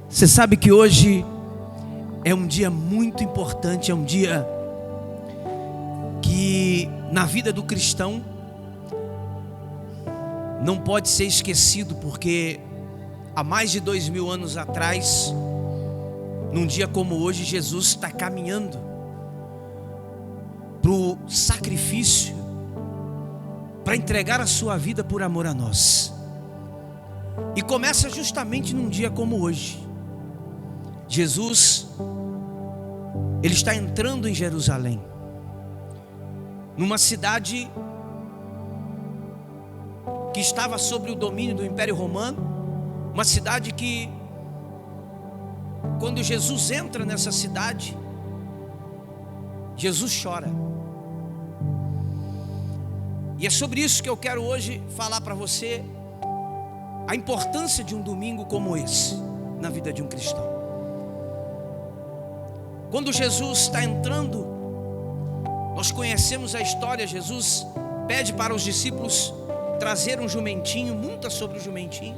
Você sabe que hoje é um dia muito importante, é um dia que na vida do cristão não pode ser esquecido, porque há mais de 2000 anos atrás, num dia como hoje, Jesus está caminhando para o sacrifício, para entregar a sua vida por amor a nós. E começa justamente num dia como hoje. Jesus, ele está entrando em Jerusalém, numa cidade que estava sob o domínio do Império Romano, uma cidade que, quando Jesus entra nessa cidade, Jesus chora. E é sobre isso que eu quero hoje falar para você, a importância de um domingo como esse na vida de um cristão. Quando Jesus está entrando, nós conhecemos a história. Jesus pede para os discípulos trazer um jumentinho, monta sobre o jumentinho.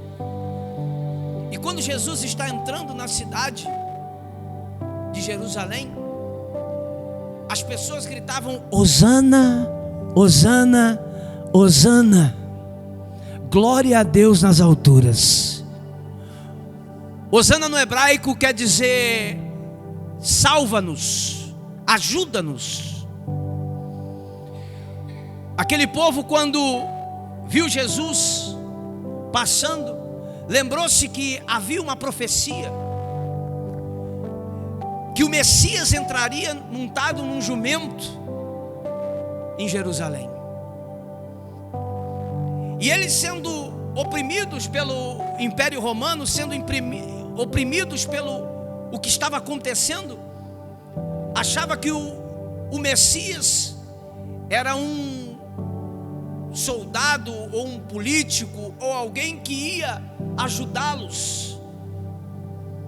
E quando Jesus está entrando na cidade de Jerusalém, as pessoas gritavam: Hosana, Hosana, Hosana, glória a Deus nas alturas. Hosana no hebraico quer dizer salva-nos, ajuda-nos. Aquele povo, quando viu Jesus passando, lembrou-se que havia uma profecia, que o Messias entraria montado num jumento em Jerusalém. E eles, sendo oprimidos pelo Império Romano, sendo oprimidos pelo o que estava acontecendo, achava que o Messias era um soldado ou um político ou alguém que ia ajudá-los,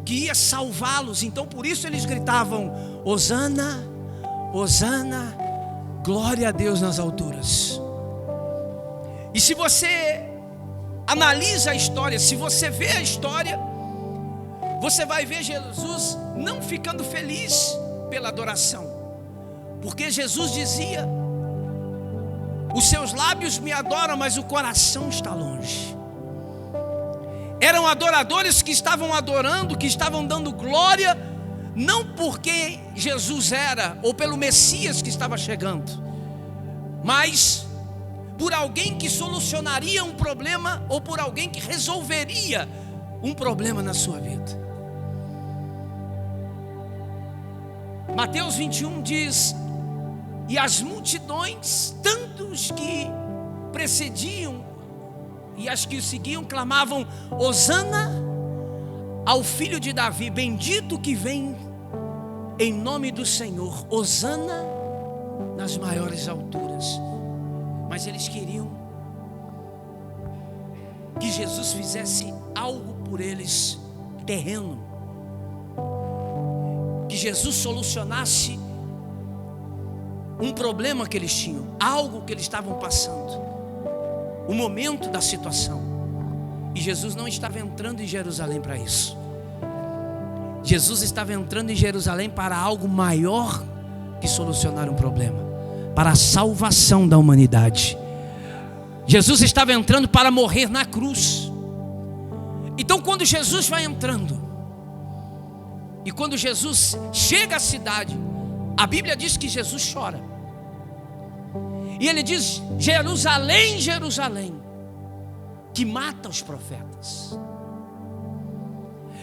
que ia salvá-los. Então por isso eles gritavam: Hosana, Hosana, glória a Deus nas alturas. E se você analisa a história, se você vê a história, você vai ver Jesus não ficando feliz pela adoração, porque Jesus dizia: os seus lábios me adoram, mas o coração está longe. Eram adoradores que estavam adorando, que estavam dando glória, não porque Jesus era, ou pelo Messias que estava chegando, mas por alguém que solucionaria um problema, ou por alguém que resolveria um problema na sua vida. Mateus 21 diz: e as multidões, tanto os que precediam e as que o seguiam, clamavam: Hosana ao filho de Davi, bendito que vem em nome do Senhor, Hosana nas maiores alturas. Mas eles queriam que Jesus fizesse algo por eles terreno, que Jesus solucionasse um problema que eles tinham, algo que eles estavam passando, o momento da situação. E Jesus não estava entrando em Jerusalém para isso. Jesus estava entrando em Jerusalém para algo maior que solucionar um problema, para a salvação da humanidade. Jesus estava entrando para morrer na cruz. Então quando Jesus vai entrando, e quando Jesus chega à cidade, a Bíblia diz que Jesus chora. E ele diz: Jerusalém, Jerusalém, que mata os profetas.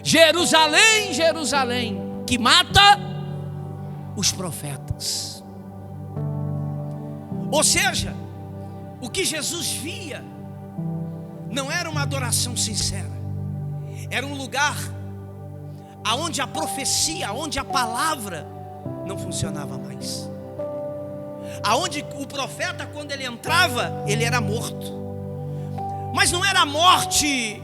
Jerusalém, Jerusalém, que mata os profetas. Ou seja, o que Jesus via não era uma adoração sincera, era um lugar aonde a profecia, aonde a palavra não funcionava mais, aonde o profeta, quando ele entrava, ele era morto. Mas não era a morte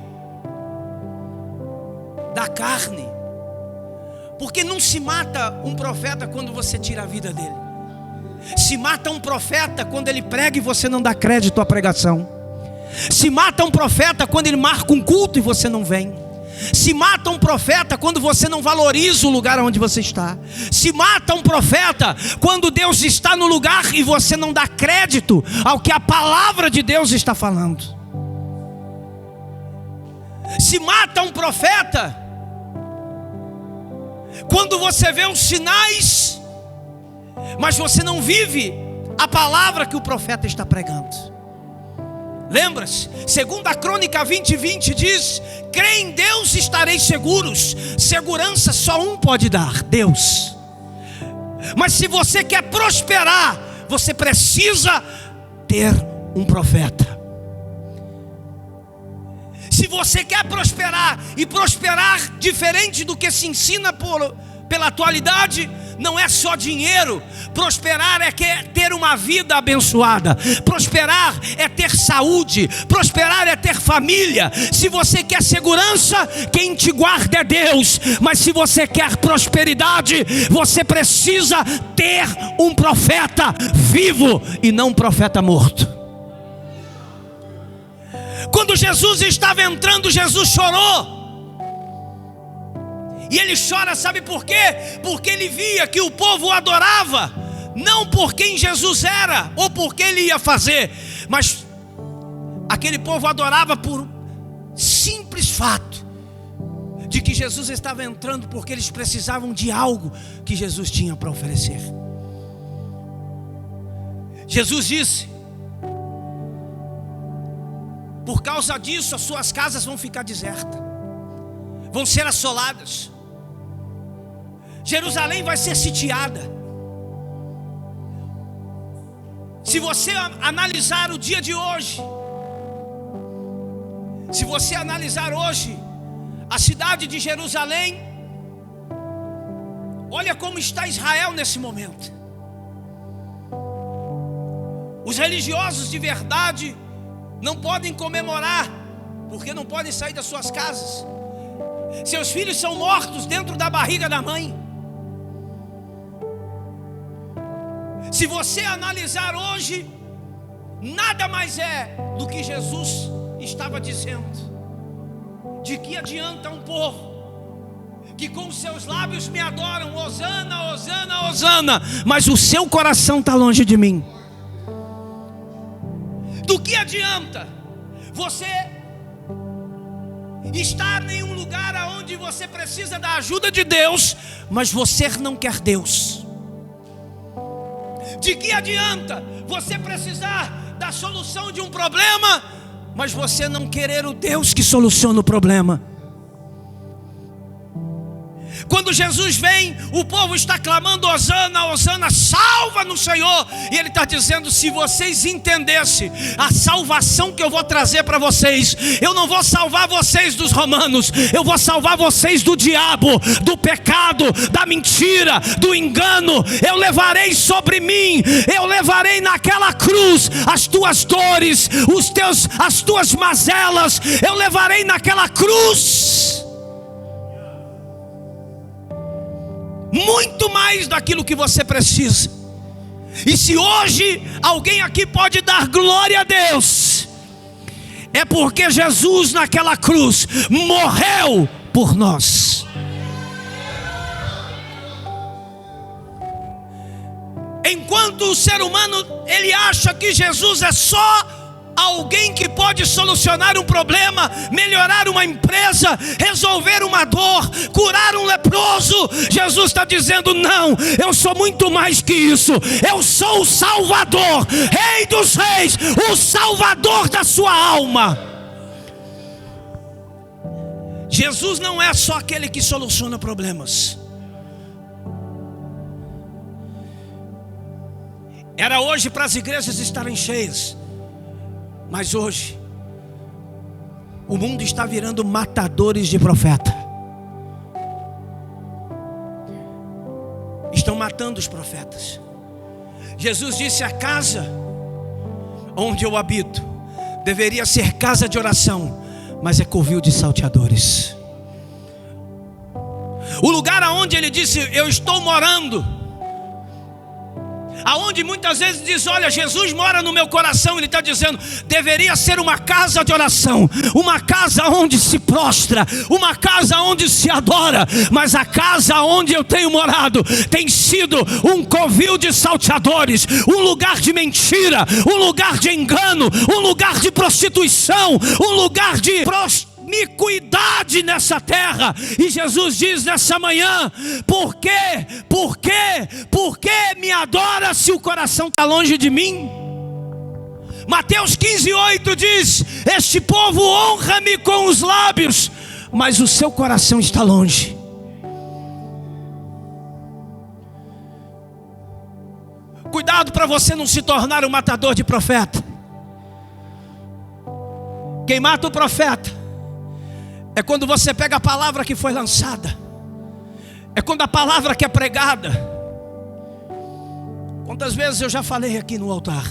da carne, porque não se mata um profeta quando você tira a vida dele. Se mata um profeta quando ele prega e você não dá crédito à pregação. Se mata um profeta quando ele marca um culto e você não vem. Se mata um profeta quando você não valoriza o lugar onde você está. Se mata um profeta quando Deus está no lugar e você não dá crédito ao que a palavra de Deus está falando. Se mata um profeta quando você vê os sinais, mas você não vive a palavra que o profeta está pregando. Lembra-se, 2 Crônica 20:20 diz: crê em Deus e estareis seguros. Segurança só um pode dar, Deus. Mas se você quer prosperar, você precisa ter um profeta. Se você quer prosperar, e prosperar diferente do que se ensina pela atualidade, não é só dinheiro. Prosperar é ter uma vida abençoada. Prosperar é ter saúde. Prosperar é ter família. Se você quer segurança, quem te guarda é Deus. Mas se você quer prosperidade, você precisa ter um profeta vivo e não um profeta morto. Quando Jesus estava entrando, Jesus chorou. E ele chora, sabe por quê? Porque ele via que o povo o adorava, não por quem Jesus era, ou por que ele ia fazer, mas aquele povo adorava por simples fato de que Jesus estava entrando, porque eles precisavam de algo que Jesus tinha para oferecer. Jesus disse: por causa disso as suas casas vão ficar desertas, vão ser assoladas. Jerusalém vai ser sitiada. Se você analisar o dia de hoje, se você analisar hoje a cidade de Jerusalém, olha como está Israel nesse momento. Os religiosos de verdade não podem comemorar, porque não podem sair das suas casas. Seus filhos são mortos dentro da barriga da mãe. Se você analisar hoje, nada mais é do que Jesus estava dizendo. De que adianta um povo que com seus lábios me adoram, Hosana, Hosana, Hosana, mas o seu coração está longe de mim? Do que adianta você estar em um lugar onde você precisa da ajuda de Deus, mas você não quer Deus? De que adianta você precisar da solução de um problema, mas você não querer o Deus que soluciona o problema? Quando Jesus vem, o povo está clamando: Hosana, Hosana, salva-nos, Senhor. E Ele está dizendo: se vocês entendessem a salvação que eu vou trazer para vocês, eu não vou salvar vocês dos romanos, eu vou salvar vocês do diabo, do pecado, da mentira, do engano. Eu levarei sobre mim, eu levarei naquela cruz as tuas dores, as tuas mazelas, eu levarei naquela cruz muito mais daquilo que você precisa. E se hoje alguém aqui pode dar glória a Deus, é porque Jesus naquela cruz morreu por nós. Enquanto o ser humano, ele acha que Jesus é só alguém que pode solucionar um problema, melhorar uma empresa, resolver uma dor, curar um leproso, Jesus está dizendo: não, eu sou muito mais que isso. Eu sou o Salvador, Rei dos Reis, o Salvador da sua alma. Jesus não é só aquele que soluciona problemas. Era hoje para as igrejas estarem cheias, mas hoje o mundo está virando matadores de profeta. Estão matando os profetas. Jesus disse: a casa onde eu habito deveria ser casa de oração, mas é covil de salteadores. O lugar aonde ele disse: eu estou morando, aonde muitas vezes diz: olha, Jesus mora no meu coração. Ele está dizendo: deveria ser uma casa de oração, uma casa onde se prostra, uma casa onde se adora. Mas a casa onde eu tenho morado tem sido um covil de salteadores, um lugar de mentira, um lugar de engano, um lugar de prostituição, um lugar de iniquidade nessa terra. E Jesus diz nessa manhã: por quê me adora se o coração está longe de mim? Mateus 15:8 diz: este povo honra-me com os lábios, mas o seu coração está longe. Cuidado para você não se tornar um matador de profeta. Quem mata o profeta é quando você pega a palavra que foi lançada, é quando a palavra que é pregada. Quantas vezes eu já falei aqui no altar: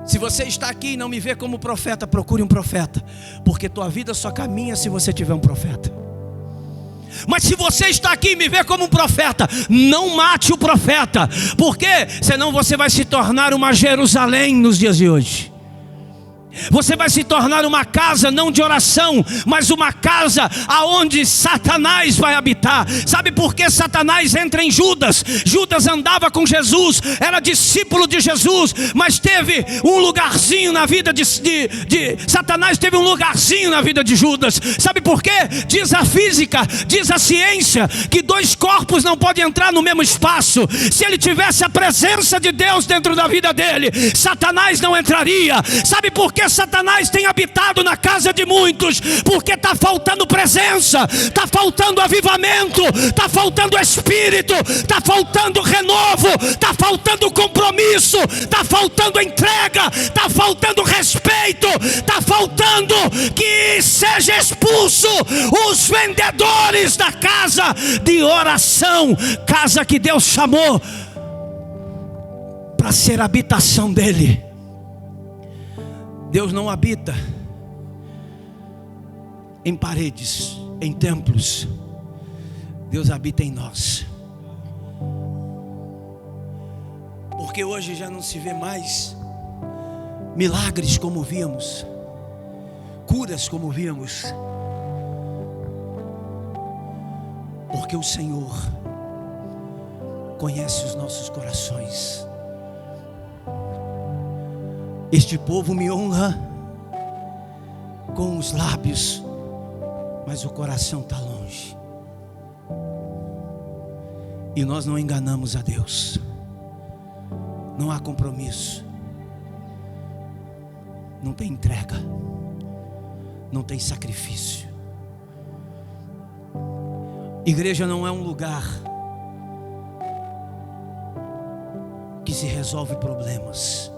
se você está aqui e não me vê como profeta, procure um profeta, porque tua vida só caminha se você tiver um profeta. Mas se você está aqui e me vê como um profeta, não mate o profeta, porque senão você vai se tornar uma Jerusalém nos dias de hoje. Você vai se tornar uma casa não de oração, mas uma casa aonde Satanás vai habitar. Sabe por que Satanás entra em Judas? Judas andava com Jesus, era discípulo de Jesus, mas teve um lugarzinho na vida de Satanás teve um lugarzinho na vida de Judas. Sabe por quê? Diz a física, diz a ciência, que dois corpos não podem entrar no mesmo espaço. Se ele tivesse a presença de Deus dentro da vida dele, Satanás não entraria. Sabe por que Satanás tem habitado na casa de muitos? Porque está faltando presença, está faltando avivamento, está faltando espírito, está faltando renovo, está faltando compromisso, está faltando entrega, está faltando respeito, está faltando que seja expulso os vendedores da casa de oração, casa que Deus chamou para ser a habitação dele. Deus não habita em paredes, em templos. Deus habita em nós. Porque hoje já não se vê mais milagres como víamos, curas como víamos, porque o Senhor conhece os nossos corações. Este povo me honra com os lábios, mas o coração está longe. E nós não enganamos a Deus. Não há compromisso, não tem entrega, não tem sacrifício. Igreja não é um lugar que se resolve problemas.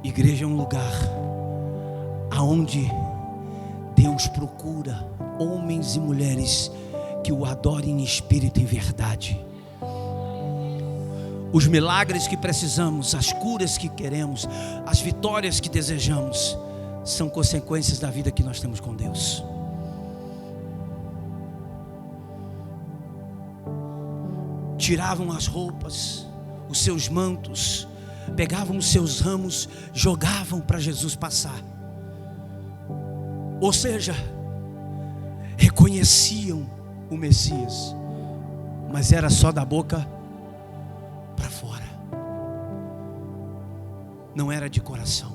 Igreja é um lugar aonde Deus procura homens e mulheres que o adorem em espírito e verdade. Os milagres que precisamos, as curas que queremos, as vitórias que desejamos, são consequências da vida que nós temos com Deus. Tiravam as roupas, os seus mantos, pegavam os seus ramos, jogavam para Jesus passar. Ou seja, reconheciam o Messias, mas era só da boca para fora, não era de coração.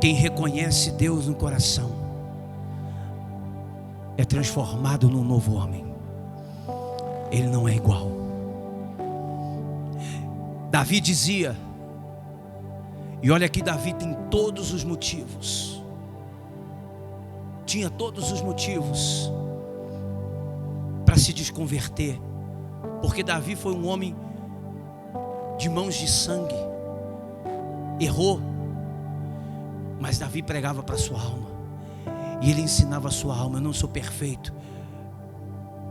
Quem reconhece Deus no coração é transformado num novo homem. Ele não é igual. Davi dizia, e olha que Davi tem todos os motivos, tinha todos os motivos para se desconverter, porque Davi foi um homem de mãos de sangue, errou, mas Davi pregava para a sua alma, e ele ensinava a sua alma: eu não sou perfeito,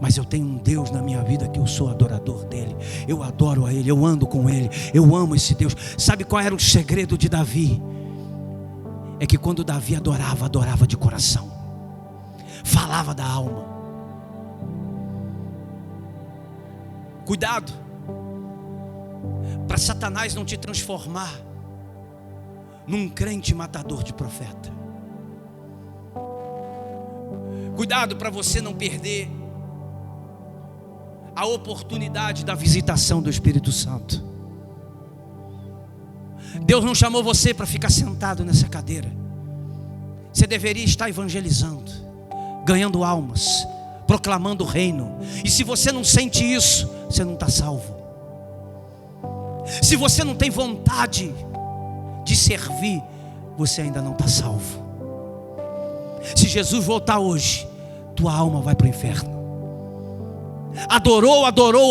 mas eu tenho um Deus na minha vida que eu sou adorador dele, eu adoro a ele, eu ando com ele, eu amo esse Deus. Sabe qual era o segredo de Davi? É que quando Davi adorava, adorava de coração, falava da alma. Cuidado, para Satanás não te transformar num crente matador de profeta. Cuidado para você não perder a oportunidade da visitação do Espírito Santo. Deus não chamou você para ficar sentado nessa cadeira. Você deveria estar evangelizando, ganhando almas, proclamando o reino. E se você não sente isso, você não está salvo. Se você não tem vontade de servir, você ainda não está salvo. Se Jesus voltar hoje, tua alma vai para o inferno. Adorou,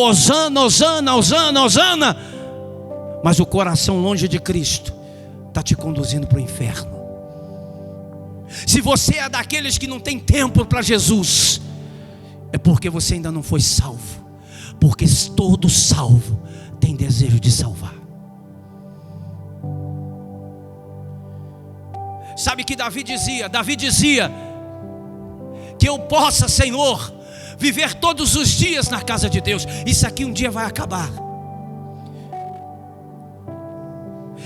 Hosana, Hosana, Hosana, Hosana, mas o coração longe de Cristo está te conduzindo para o inferno. Se você é daqueles que não tem tempo para Jesus, é porque você ainda não foi salvo. Porque todo salvo tem desejo de salvar. Sabe que Davi dizia que eu possa, Senhor, viver todos os dias na casa de Deus. Isso aqui um dia vai acabar.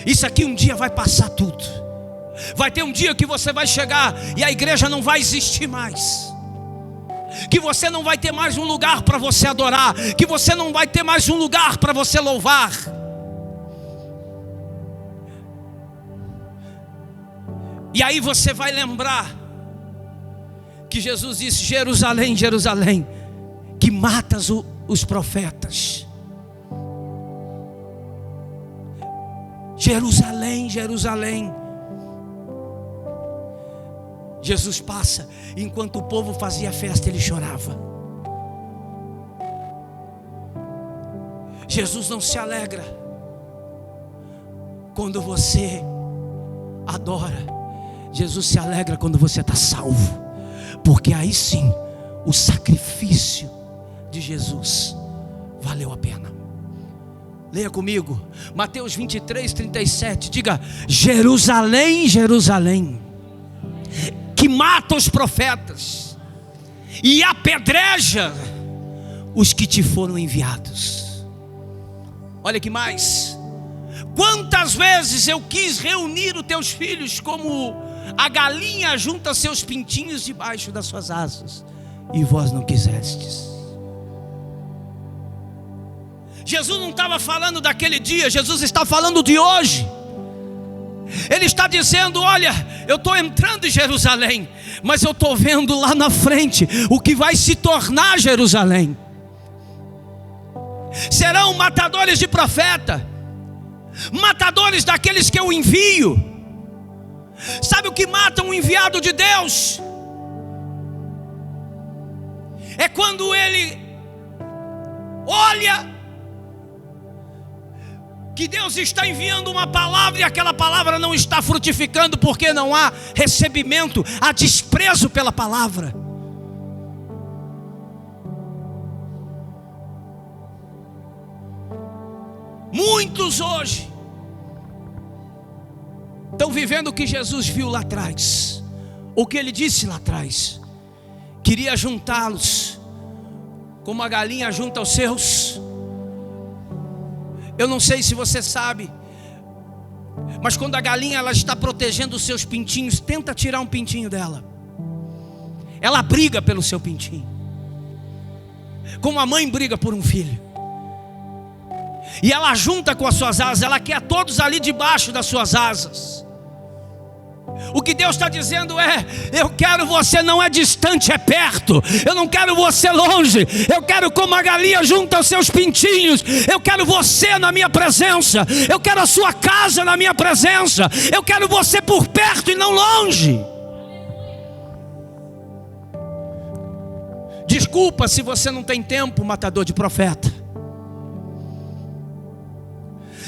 Isso aqui um dia vai passar tudo. Vai ter um dia que você vai chegar e a igreja não vai existir mais. Que você não vai ter mais um lugar para você adorar. Que você não vai ter mais um lugar para você louvar. E aí você vai lembrar que Jesus disse: Jerusalém, Jerusalém, que matas os profetas. Jerusalém, Jerusalém. Jesus passa, enquanto o povo fazia festa, ele chorava. Jesus não se alegra quando você adora. Jesus se alegra quando você está salvo, porque aí sim o sacrifício de Jesus valeu a pena. Leia comigo Mateus 23:37. Diga: Jerusalém, Jerusalém, que mata os profetas e apedreja os que te foram enviados. Olha que mais: quantas vezes eu quis reunir os teus filhos, como a galinha junta seus pintinhos debaixo das suas asas, e vós não quisestes. Jesus não estava falando daquele dia, Jesus está falando de hoje. Ele está dizendo: olha, eu estou entrando em Jerusalém, mas eu estou vendo lá na frente o que vai se tornar Jerusalém. Serão matadores de profeta, matadores daqueles que eu envio. Sabe o que mata um enviado de Deus? É quando ele olha que Deus está enviando uma palavra e aquela palavra não está frutificando, porque não há recebimento, há desprezo pela palavra. Muitos hoje estão vivendo o que Jesus viu lá atrás, o que ele disse lá atrás. Queria juntá-los como a galinha junta os seus. Eu não sei se você sabe, mas quando a galinha ela está protegendo os seus pintinhos, tenta tirar um pintinho dela, ela briga pelo seu pintinho, como a mãe briga por um filho. E ela junta com as suas asas, ela quer todos ali debaixo das suas asas. O que Deus está dizendo é: eu quero você, não é distante, é perto. Eu não quero você longe. Eu quero como a galinha junta os seus pintinhos. Eu quero você na minha presença. Eu quero a sua casa na minha presença. Eu quero você por perto e não longe. Desculpa se você não tem tempo, matador de profeta.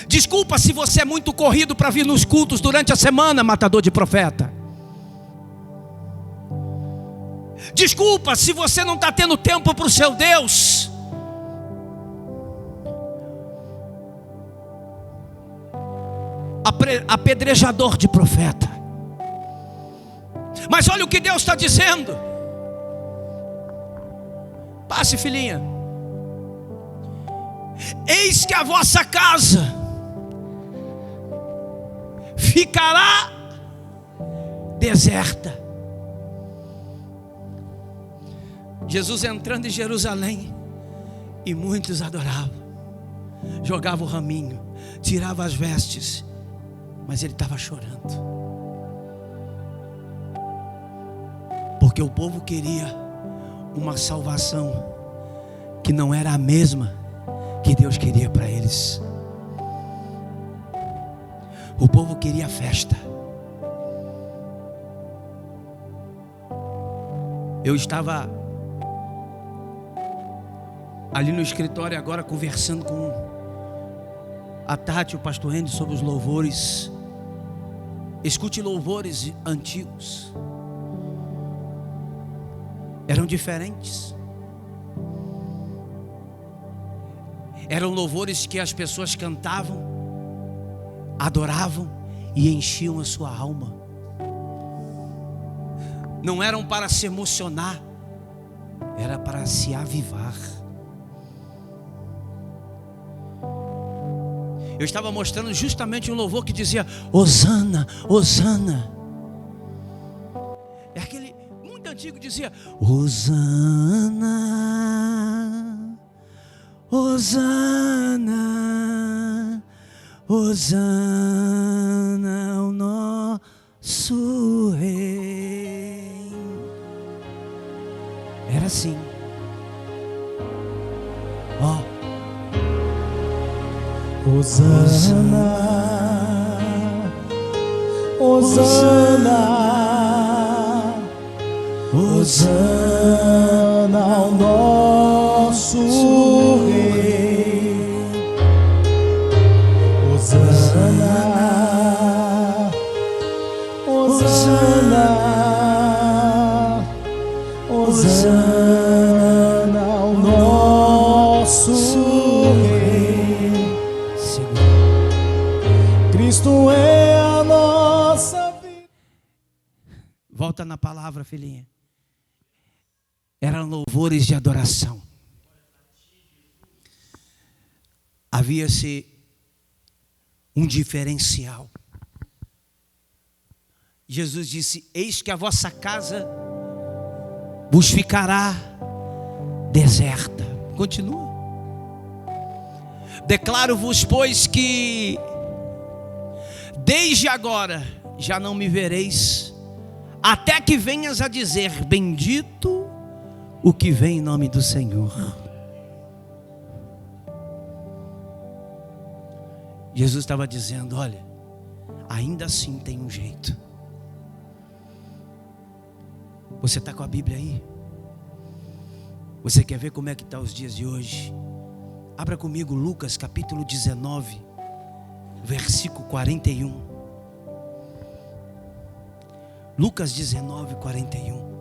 Desculpa se você é muito corrido para vir nos cultos durante a semana, matador de profeta. Desculpa se você não está tendo tempo para o seu Deus. Apedrejador de profeta. Mas olha o que Deus está dizendo. Passe, filhinha. Eis que a vossa casa ficará deserta. Jesus entrando em Jerusalém, e muitos adoravam, jogavam o raminho, tiravam as vestes, mas ele estava chorando, porque o povo queria uma salvação que não era a mesma que Deus queria para eles. O povo queria festa. Eu estava ali no escritório agora conversando com a Tati e o pastor Andy sobre os louvores. Escute louvores antigos. Eram diferentes. Eram louvores que as pessoas cantavam, adoravam e enchiam a sua alma. Não eram para se emocionar, era para se avivar. Eu estava mostrando justamente um louvor que dizia: Hosana, Hosana. É aquele muito antigo, dizia: Hosana, Hosana, Hosana ao nosso Rei. Era assim. Ó. Hosana, Hosana, Hosana ao nosso Rei. Hosana, Hosana, Hosana ao nosso Rei. Cristo é a nossa vida. Volta na palavra, filhinha. Eram louvores de adoração. Havia-se um diferencial. Jesus disse: eis que a vossa casa vos ficará deserta. Continua. Declaro-vos, pois, que desde agora já não me vereis, até que venhas a dizer: bendito o que vem em nome do Senhor. Jesus estava dizendo: olha, ainda assim tem um jeito. Você está com a Bíblia aí? Você quer ver como é que está os dias de hoje? Abra comigo Lucas capítulo 19, versículo 41. Lucas 19, 41.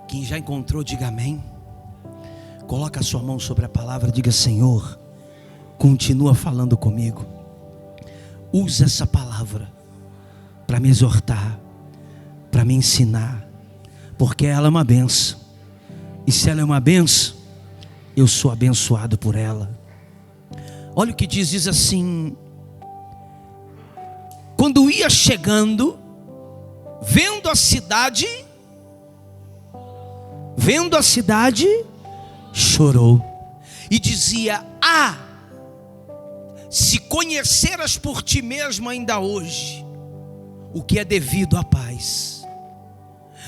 Quem já encontrou, diga amém. Coloca a sua mão sobre a palavra, diga: Senhor, continua falando comigo. Usa essa palavra para me exortar, para me ensinar, porque ela é uma benção. E se ela é uma benção, eu sou abençoado por ela. Olha o que diz assim: quando ia chegando, vendo a cidade, chorou e dizia: se conheceras por ti mesmo ainda hoje o que é devido à paz,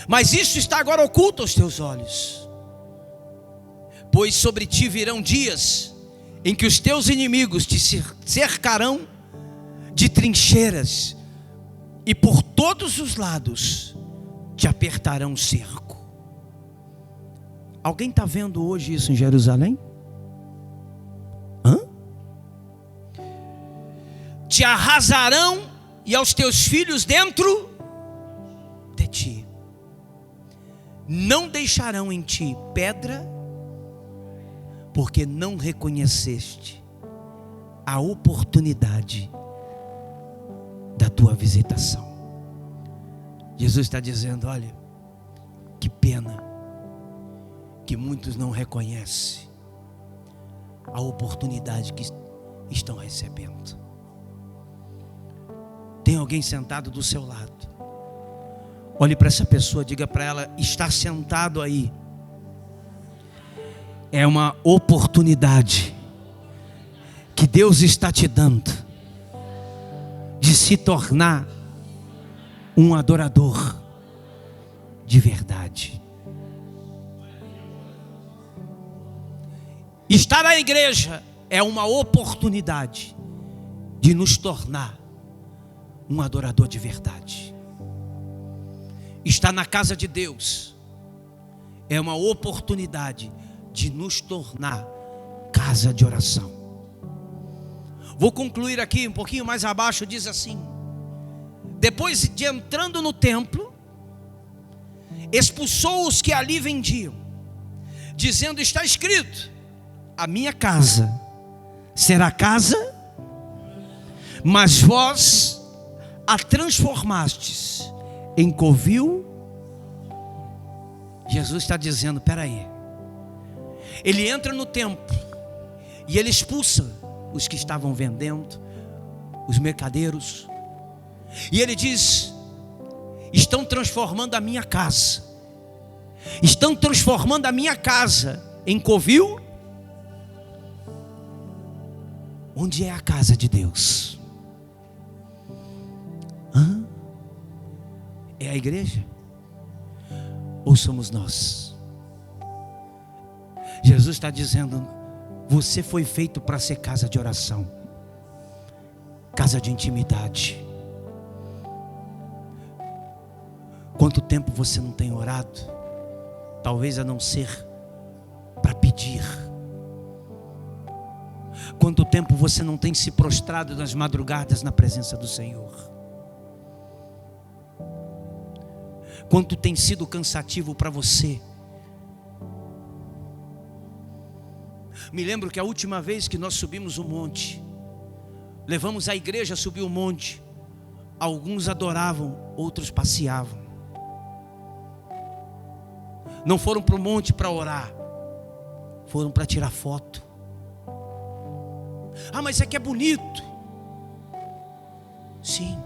mas isso está agora oculto aos teus olhos. Pois sobre ti virão dias em que os teus inimigos te cercarão de trincheiras e por todos os lados te apertarão cerco. Alguém está vendo hoje isso em Jerusalém? Te arrasarão e aos teus filhos dentro de ti. Não deixarão em ti pedra, porque não reconheceste a oportunidade da tua visitação. Jesus está dizendo: olha, que pena que muitos não reconhecem a oportunidade que estão recebendo. Tem alguém sentado do seu lado. Olhe para essa pessoa, diga para ela: estar sentado aí é uma oportunidade que Deus está te dando de se tornar um adorador de verdade. Estar na igreja é uma oportunidade de nos tornar um adorador de verdade. Estar na casa de Deus é uma oportunidade de nos tornar casa de oração. Vou concluir aqui, um pouquinho mais abaixo, diz assim: depois de entrando no templo, expulsou os que ali vendiam, dizendo: está escrito, a minha casa será casa, mas vós a transformastes em covil. Jesus está dizendo: espera aí. Ele entra no templo e ele expulsa os que estavam vendendo, os mercadeiros, e ele diz: estão transformando a minha casa, estão transformando a minha casa em covil. Onde é a casa de Deus? É a igreja? Ou somos nós? Jesus está dizendo: você foi feito para ser casa de oração, casa de intimidade. Quanto tempo você não tem orado? Talvez a não ser para pedir. Quanto tempo você não tem se prostrado nas madrugadas na presença do Senhor? Quanto tem sido cansativo para você? Me lembro que a última vez que nós subimos o monte, levamos a igreja a subir o monte, alguns adoravam, outros passeavam. Não foram para o monte para orar, foram para tirar foto. Ah, mas é que é bonito. Sim,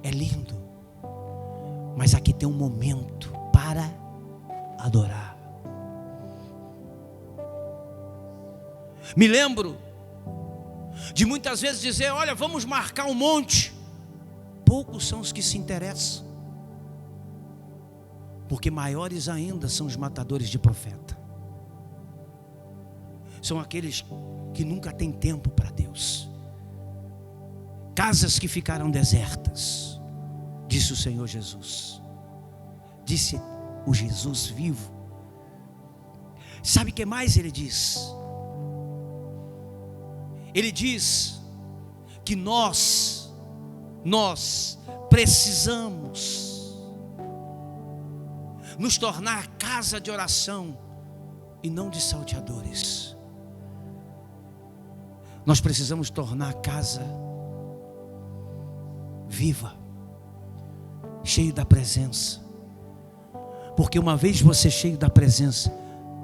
é lindo, mas aqui tem um momento para adorar. Me lembro de muitas vezes dizer: olha, vamos marcar um monte. Poucos são os que se interessam, porque maiores ainda são os matadores de profeta. São aqueles que nunca têm tempo para Deus. Casas que ficarão desertas, disse o Senhor Jesus. Disse o Jesus vivo. Sabe o que mais ele diz? Ele diz que nós precisamos nos tornar casa de oração e não de salteadores. Nós precisamos tornar a casa viva, cheio da presença. Porque uma vez você cheio da presença,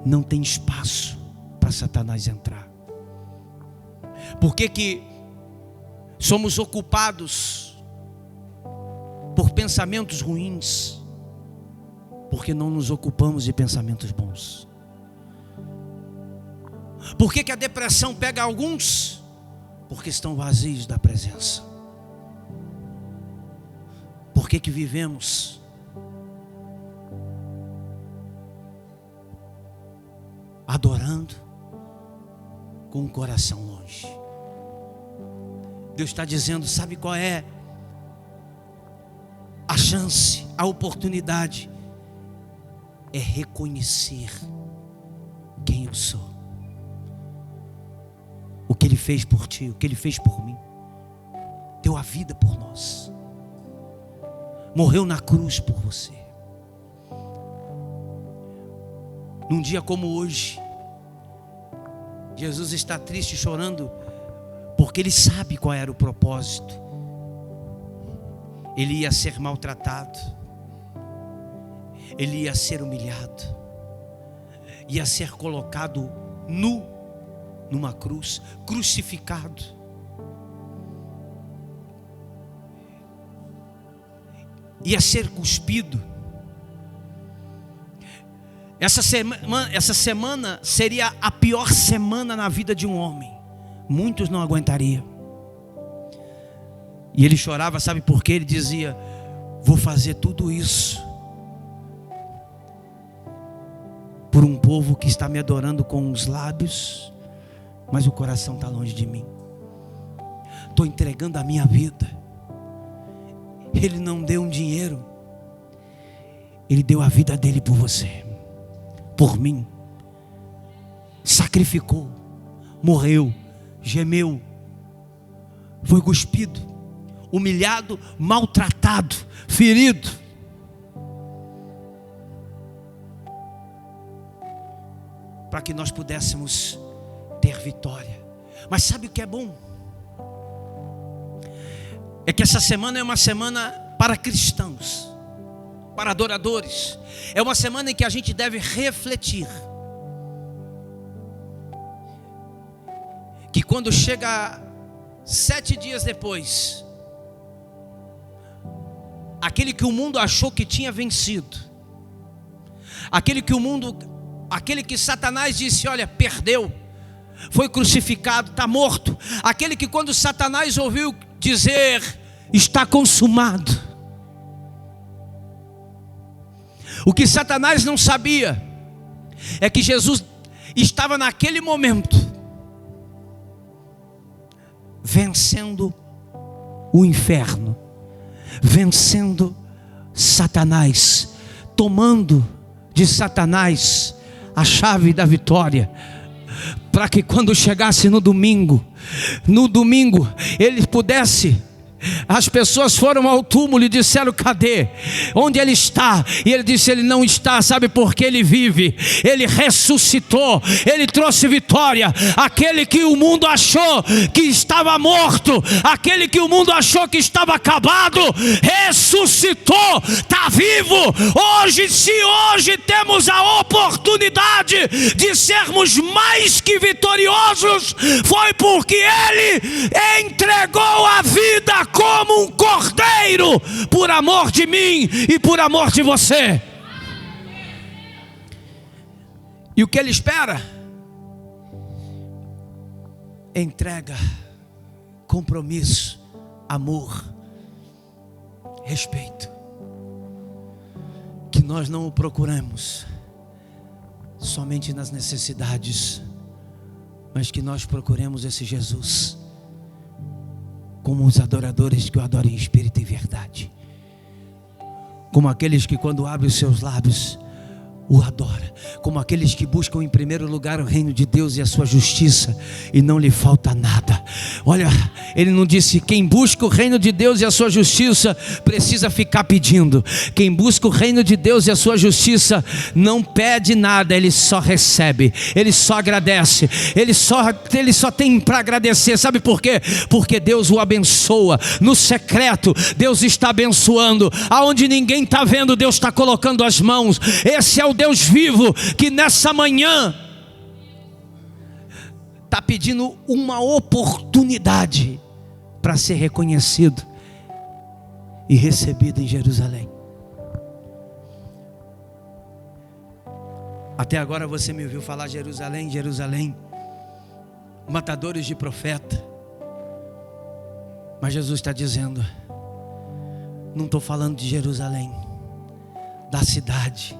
não tem espaço para Satanás entrar. Por que somos ocupados por pensamentos ruins? Porque não nos ocupamos de pensamentos bons. Por que a depressão pega alguns? Porque estão vazios da presença. Por que vivemos adorando com o coração longe? Deus está dizendo: sabe qual é a chance, a oportunidade? É reconhecer quem eu sou, o que Ele fez por ti, o que Ele fez por mim. Deu a vida por nós, morreu na cruz por você. Num dia como hoje, Jesus está triste, chorando, porque Ele sabe qual era o propósito. Ele ia ser maltratado, Ele ia ser humilhado, ia ser colocado nu numa cruz, crucificado. Ia ser cuspido. Essa semana seria a pior semana na vida de um homem. Muitos não aguentariam. E ele chorava, sabe por quê? Ele dizia: vou fazer tudo isso por um povo que está me adorando com os lábios, mas o coração está longe de mim. Estou entregando a minha vida. Ele não deu um dinheiro, Ele deu a vida dele por você, por mim. Sacrificou, morreu, gemeu, foi cuspido, humilhado, maltratado, ferido. Para que nós pudéssemos ter vitória. Mas sabe o que é bom? É que essa semana é uma semana para cristãos, para adoradores. É uma semana em que a gente deve refletir que quando chega 7 dias depois, aquele que o mundo achou que tinha vencido, aquele que Satanás disse: olha, perdeu, foi crucificado, está morto. Aquele que quando Satanás ouviu dizer: está consumado. O que Satanás não sabia é que Jesus estava naquele momento vencendo o inferno, vencendo Satanás, tomando de Satanás a chave da vitória, para que quando chegasse no domingo ele pudesse. As pessoas foram ao túmulo e disseram: cadê? Onde ele está? E ele disse: ele não está. Sabe por que? Ele vive, ele ressuscitou, ele trouxe vitória. Aquele que o mundo achou que estava morto, aquele que o mundo achou que estava acabado, ressuscitou, está vivo. Se hoje temos a oportunidade de sermos mais que vitoriosos, foi porque ele entregou a vida como um cordeiro, por amor de mim e por amor de você. E o que ele espera? Entrega, compromisso, amor, respeito. Que nós não o procuremos somente nas necessidades, mas que nós procuremos esse Jesus como os adoradores que o adoram em espírito e verdade, como aqueles que quando abrem os seus lábios o adora, como aqueles que buscam em primeiro lugar o reino de Deus e a sua justiça, e não lhe falta nada. Olha, ele não disse: quem busca o reino de Deus e a sua justiça precisa ficar pedindo. Quem busca o reino de Deus e a sua justiça não pede nada, ele só recebe, ele só agradece, ele só tem para agradecer. Sabe por quê? Porque Deus o abençoa no secreto. Deus está abençoando aonde ninguém está vendo. Deus está colocando as mãos. Esse é o Deus vivo que nessa manhã está pedindo uma oportunidade para ser reconhecido e recebido em Jerusalém. Até agora você me ouviu falar Jerusalém, Jerusalém, matadores de profeta. Mas Jesus está dizendo: não estou falando de Jerusalém, da cidade.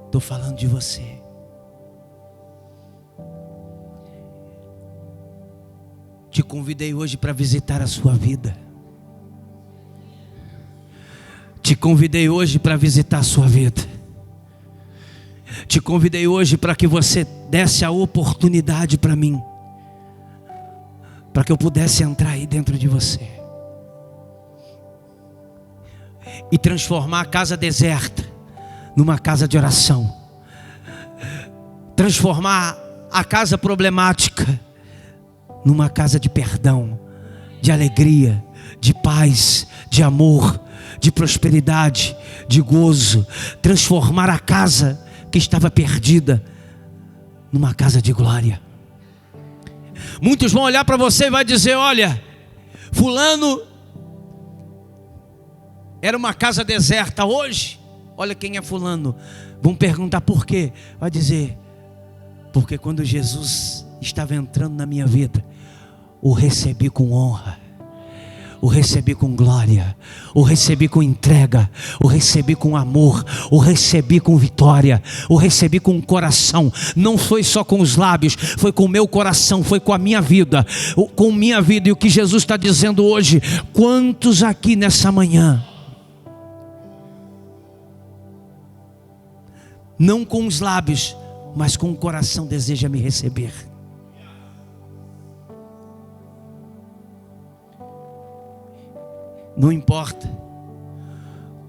Estou falando de você. Te convidei hoje para visitar a sua vida. Te convidei hoje para visitar a sua vida. Te convidei hoje para que você desse a oportunidade para mim, para que eu pudesse entrar aí dentro de você e transformar a casa deserta numa casa de oração, transformar a casa problemática numa casa de perdão, de alegria, de paz, de amor, de prosperidade, de gozo, transformar a casa que estava perdida numa casa de glória. Muitos vão olhar para você e vai dizer: olha, fulano era uma casa deserta, hoje olha quem é fulano. Vão perguntar por quê? Vai dizer: porque quando Jesus estava entrando na minha vida, o recebi com honra, o recebi com glória, o recebi com entrega, o recebi com amor, o recebi com vitória, o recebi com o coração. Não foi só com os lábios, foi com o meu coração, foi com a minha vida, com minha vida. E o que Jesus está dizendo hoje: quantos aqui nessa manhã, não com os lábios, mas com o coração, deseja me receber? Não importa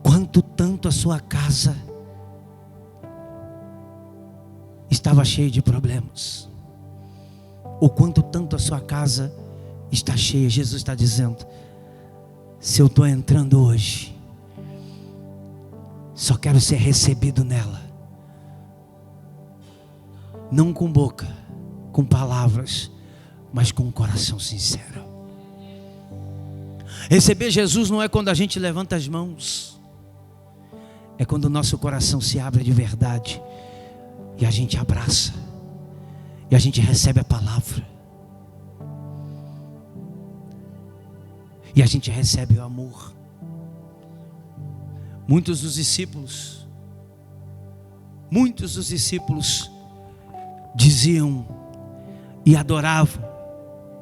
quanto tanto a sua casa estava cheia de problemas, ou quanto tanto a sua casa está cheia, Jesus está dizendo: se eu estou entrando hoje, só quero ser recebido nela, não com boca, com palavras, mas com um coração sincero. Receber Jesus não é quando a gente levanta as mãos, é quando o nosso coração se abre de verdade e a gente abraça, e a gente recebe a palavra, e a gente recebe o amor. Muitos dos discípulos diziam e adoravam,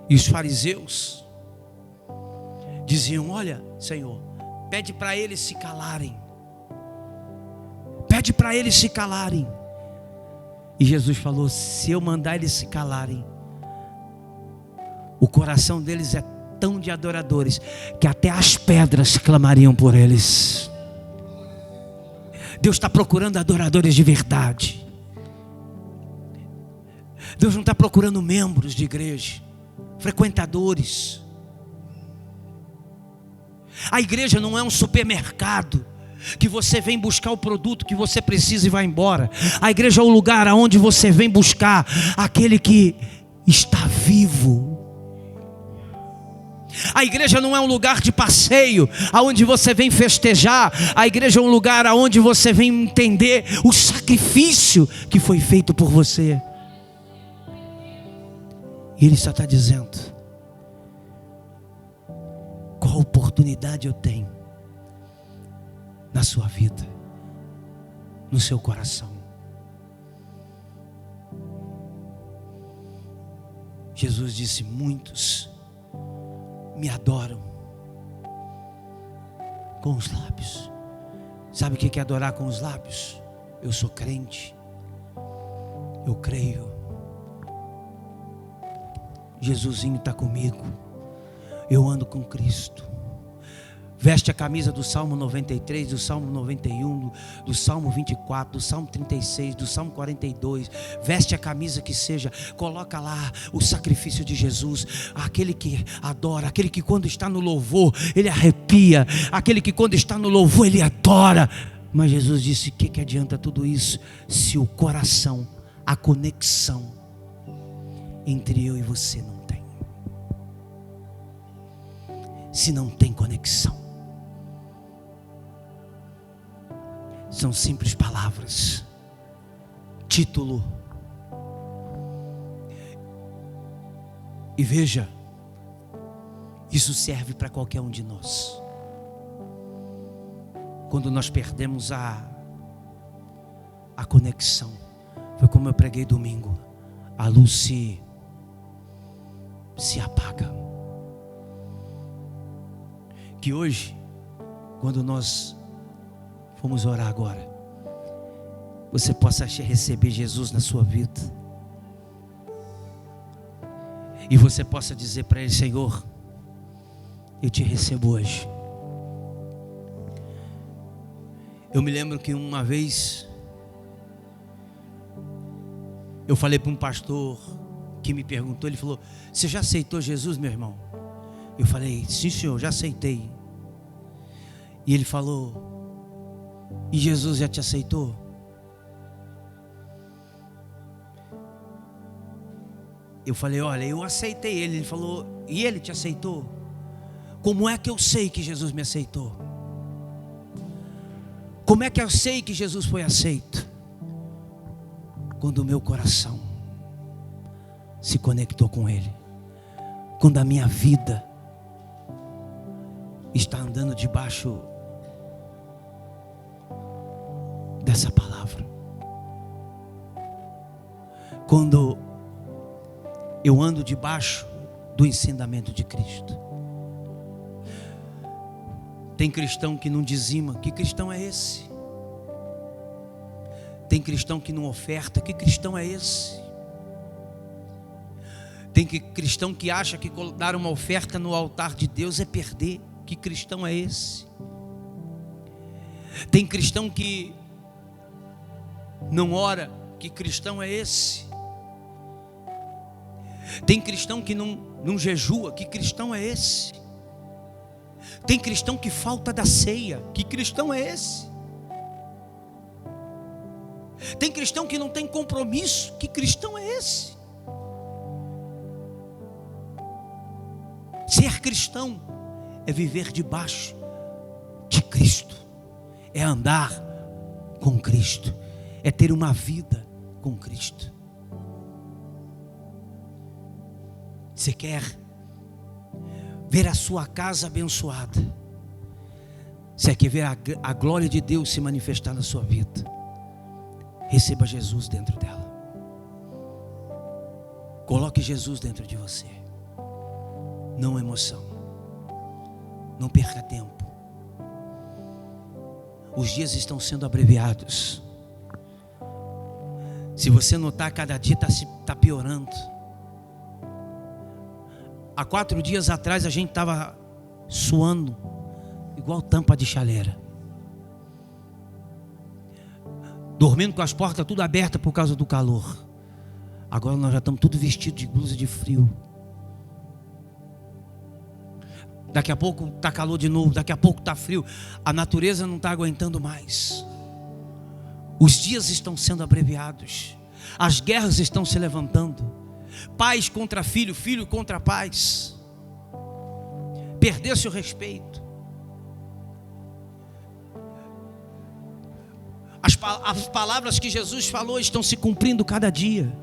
e os fariseus diziam: olha, Senhor, pede para eles se calarem, pede para eles se calarem. E Jesus falou: se eu mandar eles se calarem, o coração deles é tão de adoradores que até as pedras clamariam por eles. Deus está procurando adoradores de verdade. Deus não está procurando membros de igreja, frequentadores. A igreja não é um supermercado que você vem buscar o produto que você precisa e vai embora. A igreja é o lugar onde você vem buscar aquele que está vivo. A igreja não é um lugar de passeio, aonde você vem festejar. A igreja é um lugar aonde você vem entender o sacrifício que foi feito por você. E Ele só está dizendo: qual oportunidade eu tenho na sua vida, no seu coração. Jesus disse: muitos me adoram com os lábios. Sabe o que é adorar com os lábios? Eu sou crente, eu creio, Jesusinho está comigo, eu ando com Cristo. Veste a camisa do Salmo 93, do Salmo 91, do Salmo 24, do Salmo 36, do Salmo 42. Veste a camisa que seja, coloca lá o sacrifício de Jesus. Aquele que adora, aquele que quando está no louvor, ele arrepia. Aquele que quando está no louvor, ele adora. Mas Jesus disse: que adianta tudo isso se o coração, a conexão entre eu e você não tem? Se não tem conexão, são simples palavras, título. E veja, isso serve para qualquer um de nós. Quando nós perdemos a conexão, foi como eu preguei domingo, a luz se apaga. Que hoje, quando nós vamos orar agora, você possa receber Jesus na sua vida, e você possa dizer para Ele: Senhor, eu te recebo hoje. Eu me lembro que uma vez eu falei para um pastor que me perguntou, ele falou: você já aceitou Jesus, meu irmão? Eu falei: sim, senhor, já aceitei. E ele falou: e Jesus já te aceitou? Eu falei: olha, eu aceitei ele. Ele falou: e ele te aceitou? Como é que eu sei que Jesus me aceitou? Como é que eu sei que Jesus foi aceito? Quando o meu coração se conectou com ele, quando a minha vida está andando debaixo dessa palavra, quando eu ando debaixo do ensinamento de Cristo. Tem cristão que não dizima. Que cristão é esse? Tem cristão que não oferta. Que cristão é esse? Tem cristão que acha que dar uma oferta no altar de Deus é perder. Que cristão é esse? Tem cristão que não ora. Que cristão é esse? Tem cristão que não jejua. Que cristão é esse? Tem cristão que falta da ceia. Que cristão é esse? Tem cristão que não tem compromisso. Que cristão é esse? Ser cristão é viver debaixo de Cristo, é andar com Cristo, é ter uma vida com Cristo. Você quer ver a sua casa abençoada? Você quer ver a glória de Deus se manifestar na sua vida? Receba Jesus dentro dela. Coloque Jesus dentro de você. Não emoção. Não perca tempo. Os dias estão sendo abreviados. Se você notar, cada dia está piorando. Há 4 dias atrás a gente estava suando igual tampa de chaleira, dormindo com as portas tudo abertas por causa do calor. Agora nós já estamos tudo vestidos de blusa de frio. Daqui a pouco está calor de novo, daqui a pouco está frio. A natureza não está aguentando mais. Os dias estão sendo abreviados. As guerras estão se levantando. Pais contra filho, filho contra pais. Perdeu-se o respeito. As palavras que Jesus falou estão se cumprindo cada dia.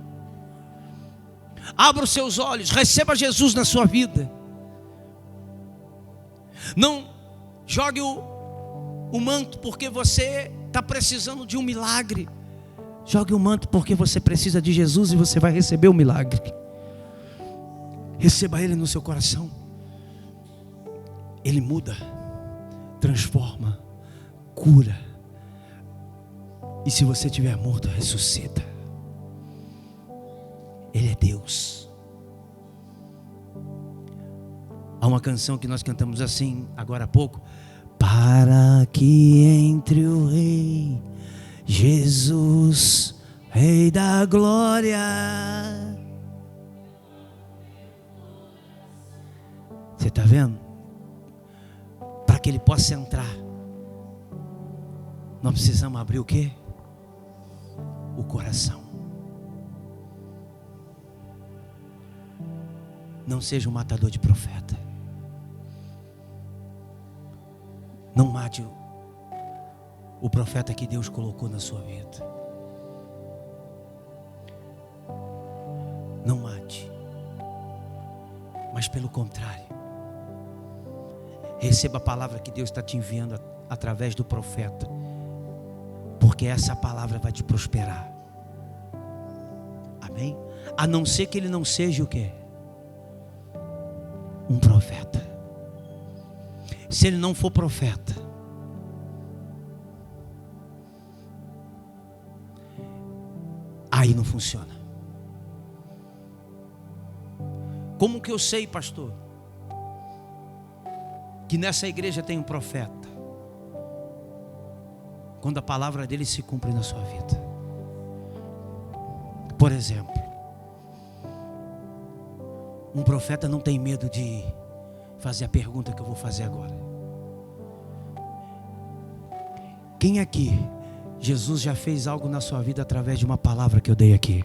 Abra os seus olhos, receba Jesus na sua vida. Não jogue o manto porque você está precisando de um milagre. Jogue o manto porque você precisa de Jesus e você vai receber o milagre. Receba Ele no seu coração. Ele muda, transforma, cura. E se você estiver morto, ressuscita. Ele é Deus. Há uma canção que nós cantamos assim, agora há pouco. Para que entre o Rei Jesus, Rei da glória. Você está vendo? Para que Ele possa entrar, nós precisamos abrir o quê? O coração. Não seja um matador de profeta. Não mate o profeta que Deus colocou na sua vida. Não mate. Mas pelo contrário, receba a palavra que Deus está te enviando através do profeta. Porque essa palavra vai te prosperar. Amém? A não ser que ele não seja o quê? Um profeta. Se ele não for profeta, aí não funciona. Como que eu sei, pastor, que nessa igreja tem um profeta? Quando a palavra dele se cumpre na sua vida. Por exemplo, um profeta não tem medo de fazer a pergunta que eu vou fazer agora. Quem aqui, Jesus já fez algo na sua vida através de uma palavra que eu dei aqui?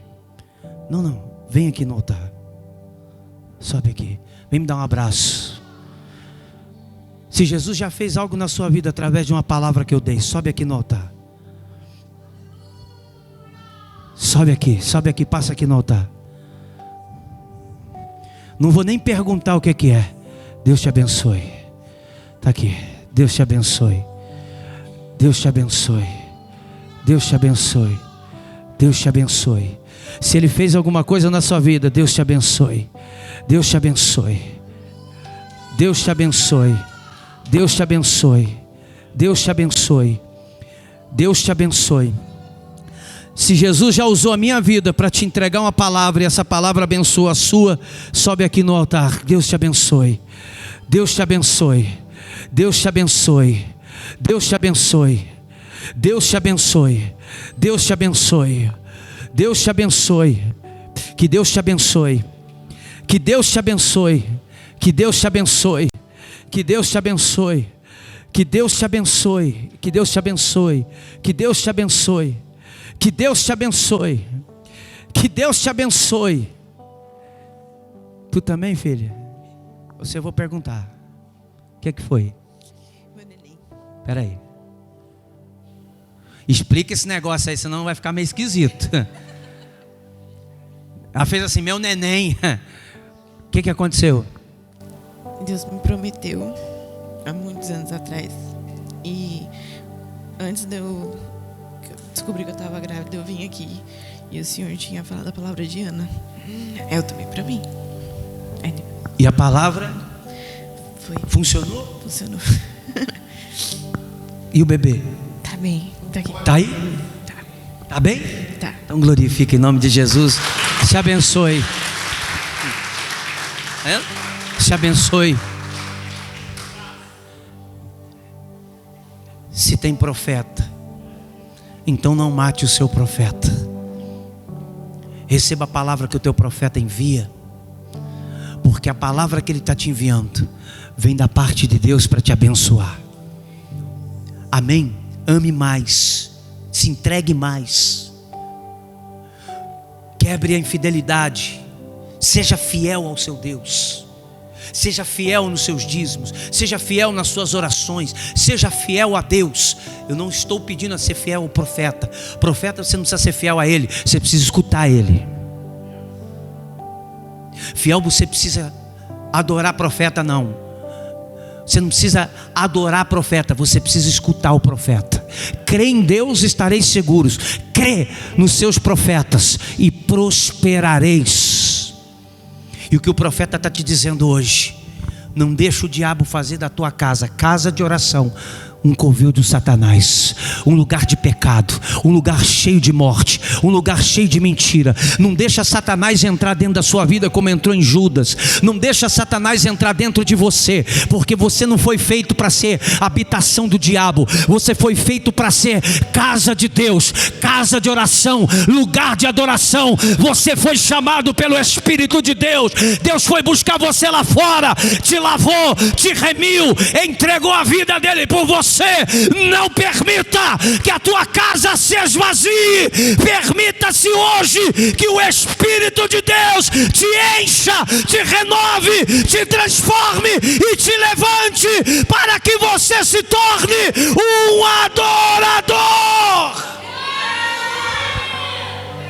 Não, vem aqui no altar. Sobe aqui, vem me dar um abraço. Se Jesus já fez algo na sua vida através de uma palavra que eu dei, sobe aqui no altar. Sobe aqui, passa aqui no altar. Não vou nem perguntar o que é. Deus te abençoe. Está aqui, Deus te abençoe. Deus te abençoe. Deus te abençoe. Deus te abençoe. Se Ele fez alguma coisa na sua vida, Deus te abençoe. Deus te abençoe. Deus te abençoe. Deus te abençoe. Deus te abençoe. Deus te abençoe. Se Jesus já usou a minha vida para te entregar uma palavra e essa palavra abençoa a sua, sobe aqui no altar. Deus te abençoe. Deus te abençoe. Deus te abençoe. Deus te abençoe. Deus te abençoe. Deus te abençoe. Deus te abençoe. Que Deus te abençoe. Que Deus te abençoe. Que Deus te abençoe. Que Deus te abençoe. Que Deus te abençoe. Que Deus te abençoe. Que Deus te abençoe. Que Deus te abençoe. Que Deus te abençoe. Tu também, filha? Você, eu vou perguntar. O que é que foi? Espera aí. Explica esse negócio aí, senão vai ficar meio esquisito. Ela fez assim, meu neném. O que aconteceu? Deus me prometeu há muitos anos atrás. E antes de eu descobrir que eu estava grávida, eu vim aqui e o Senhor tinha falado a palavra de Ana. Eu tomei para mim. E a palavra foi. Funcionou? Funcionou. E o bebê? Tá bem, tá aqui. Tá aí? Tá. Tá bem? Tá. Então glorifica em nome de Jesus. Te abençoe. Te abençoe. Se tem profeta, então não mate o seu profeta. Receba a palavra que o teu profeta envia, porque a palavra que ele está te enviando vem da parte de Deus para te abençoar. Amém? Ame mais, se entregue mais, quebre a infidelidade, seja fiel ao seu Deus. Seja fiel nos seus dízimos, seja fiel nas suas orações, seja fiel a Deus. Eu não estou pedindo a ser fiel ao profeta. Profeta, você não precisa ser fiel a ele, você precisa escutar ele. Fiel, você precisa adorar profeta, não. Você não precisa adorar profeta, você precisa escutar o profeta. Crê em Deus, estareis seguros. Crê nos seus profetas e prosperareis. E o que o profeta está te dizendo hoje: não deixa o diabo fazer da tua casa, casa de oração, um covil do Satanás, um lugar de pecado, um lugar cheio de morte, um lugar cheio de mentira. Não deixa Satanás entrar dentro da sua vida como entrou em Judas. Não deixa Satanás entrar dentro de você, porque você não foi feito para ser habitação do diabo. Você foi feito para ser casa de Deus, casa de oração, lugar de adoração. Você foi chamado pelo Espírito de Deus. Deus foi buscar você lá fora, te lavou, te remiu, entregou a vida dele por você. Não permita que a tua casa se esvazie. Permita-se hoje que o Espírito de Deus te encha, te renove, te transforme e te levante para que você se torne um adorador.